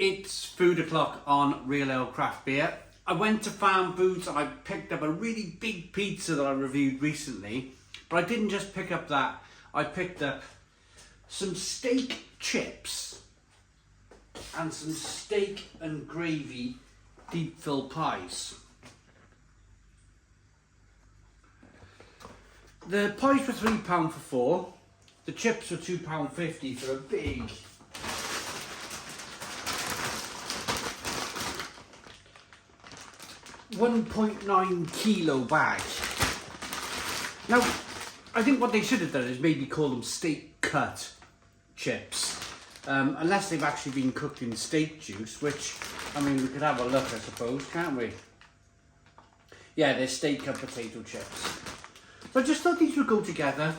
It's food o'clock on Real Ale Craft Beer. I went to Farmfoods and I picked up a really big pizza that I reviewed recently. But I didn't just pick up that. I picked up some steak chips and some steak and gravy deep fill pies. The pies were £3 for 4. The chips were £2.50 for a big 1.9 kilo bag. Now, I think what they should have done is maybe call them steak cut chips. Unless they've actually been cooked in steak juice, which, I mean, we could have a look, I suppose, can't we? Yeah, they're steak cut potato chips. So I just thought these would go together.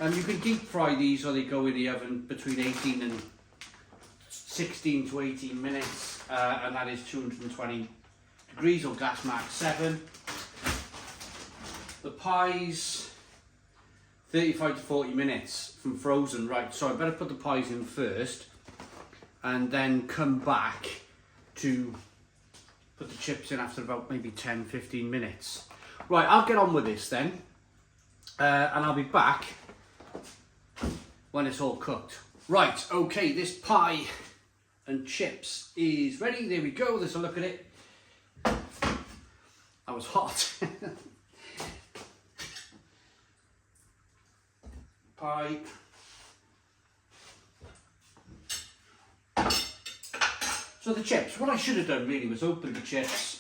You can deep fry these, or they go in the oven between 16 to 18 minutes, and that is 220 degrees or gas mark 7. The pies, 35 to 40 minutes from frozen. Right, so I better put the pies in first and then come back to put the chips in after about maybe 10-15 minutes. Right, I'll get on with this then, and I'll be back when it's all cooked. Right, okay, this pie and chips is ready. There we go, let's have a look at it. That was hot. Pie. So the chips, what I should have done really was open the chips.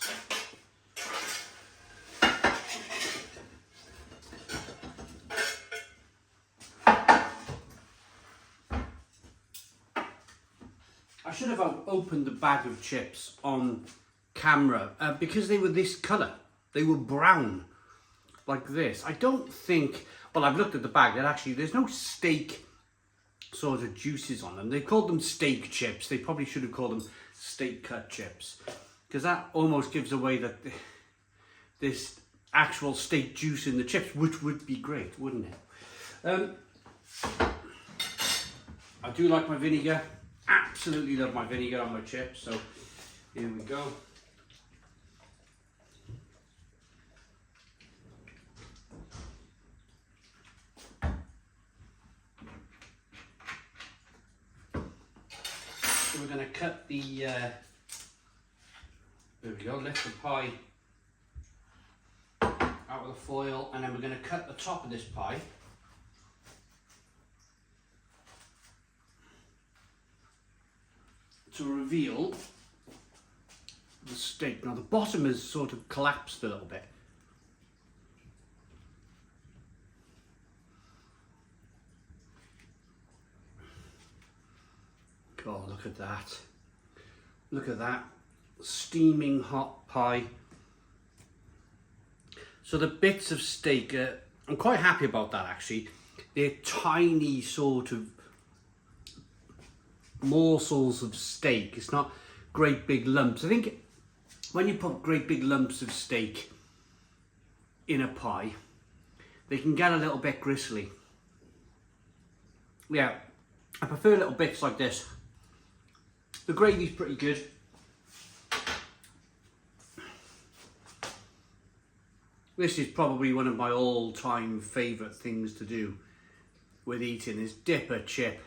I should have opened the bag of chips on camera because they were this colour. They were brown, like this. I don't think, well, I've looked at the bag, and actually there's no steak sort of juices on them. They called them steak chips. They probably should have called them steak cut chips, because that almost gives away that this actual steak juice in the chips, which would be great, wouldn't it? I do like my vinegar. Absolutely love my vinegar on my chips, so here we go. So we're going to cut the, there we go, lift the pie out of the foil, and then we're going to cut the top of this pie. To reveal the steak. Now the bottom is sort of collapsed a little bit. God, look at that. Look at that. Steaming hot pie. So the bits of steak, I'm quite happy about that actually. They're tiny sort of morsels of steak. It's not great big lumps. I think when you put great big lumps of steak in a pie, they can get a little bit gristly. Yeah, I prefer little bits like this. The gravy's pretty good. This is probably one of my all-time favourite things to do with eating, is dip a chip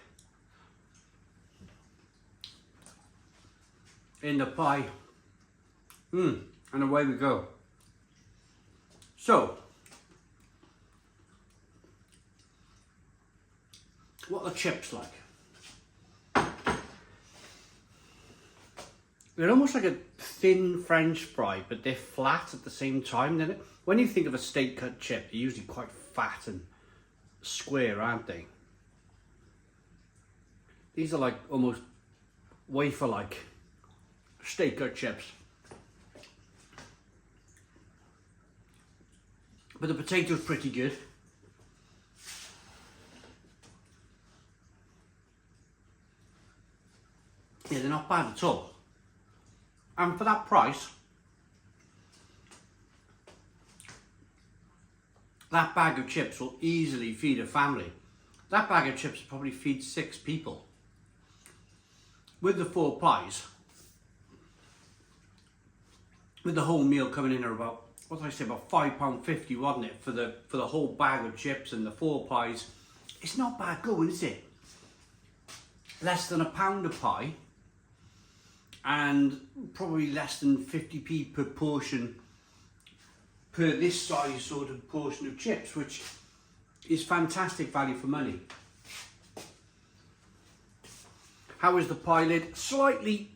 in the pie, and away we go. So, what are the chips like? They're almost like a thin French fry, but they're flat at the same time. When you think of a steak cut chip, they're usually quite fat and square, aren't they? These are like almost wafer-like steak cut chips. But the potato's pretty good. Yeah, they're not bad at all. And for that price, that bag of chips will easily feed a family. That bag of chips will probably feed 6 people. with the 4 pies, with the whole meal coming in at about, what did I say, about £5.50, wasn't it, for the whole bag of chips and the 4 pies. It's not bad going, is it? Less than £1 a pie, and probably less than 50p per portion, per this size sort of portion of chips, which is fantastic value for money. How is the pie lid? Slightly,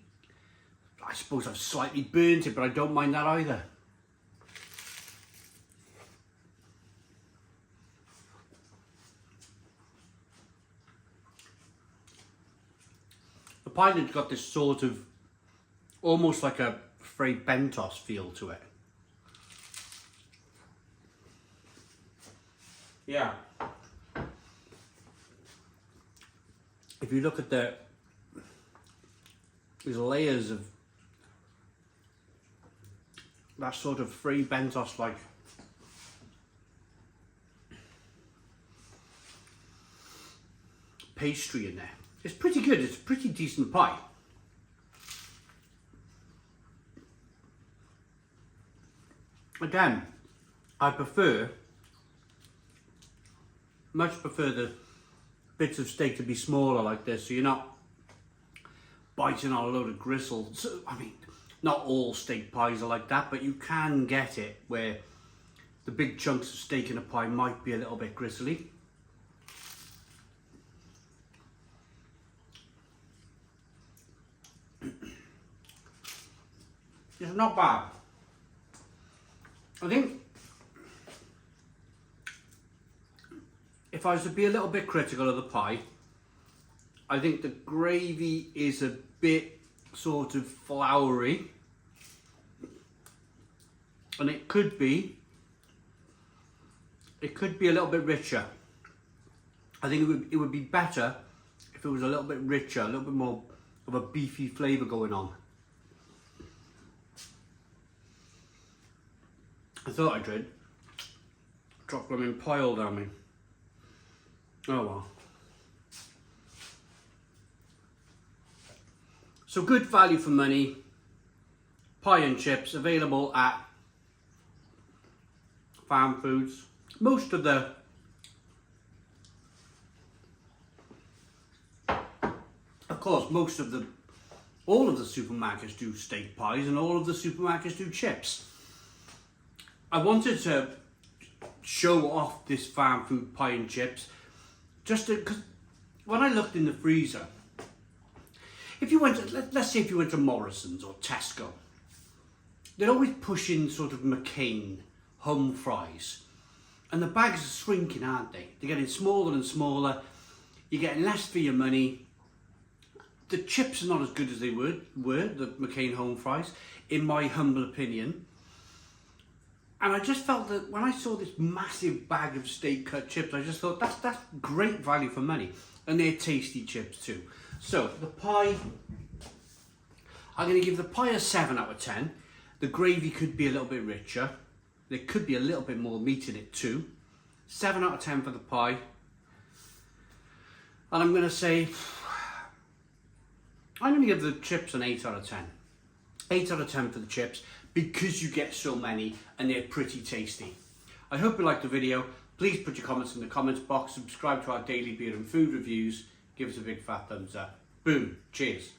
I suppose I've slightly burnt it, but I don't mind that either. The pie lid's got this sort of, almost like a Fray Bentos feel to it. Yeah. If you look at there's layers of that sort of Fray Bentos like pastry in there. It's pretty good, it's a pretty decent pie. Again, I much prefer the bits of steak to be smaller like this, so you're not biting on a load of gristle. So, I mean, not all steak pies are like that, but you can get it where the big chunks of steak in a pie might be a little bit gristly. It's not bad. I think if I was to be a little bit critical of the pie, I think the gravy is a bit sort of floury, and it could be a little bit richer. I think it would be better if it was a little bit richer, a little bit more of a beefy flavour going on. I thought I did. Drop them in pie all down me. Oh well. So good value for money. Pie and chips available at Farmfoods. Most of the all of the supermarkets do steak pies, and all of the supermarkets do chips. I wanted to show off this farm food pie and chips just because when I looked in the freezer, if you went to, let's say if you went to Morrison's or Tesco, they'd always push in sort of McCain home fries, and the bags are shrinking, aren't they? They're getting smaller and smaller. You're getting less for your money. The chips are not as good as they were the McCain home fries, in my humble opinion. And I just felt that when I saw this massive bag of steak cut chips, I just thought that's great value for money. And they're tasty chips too. So the pie, I'm going to give the pie a 7 out of 10. The gravy could be a little bit richer. There could be a little bit more meat in it too. 7 out of 10 for the pie. And I'm going to say, I'm going to give the chips an 8 out of 10. 8 out of 10 for the chips, because you get so many and they're pretty tasty. I hope you liked the video. Please put your comments in the comments box, subscribe to our daily beer and food reviews, give us a big fat thumbs up. Boom, cheers.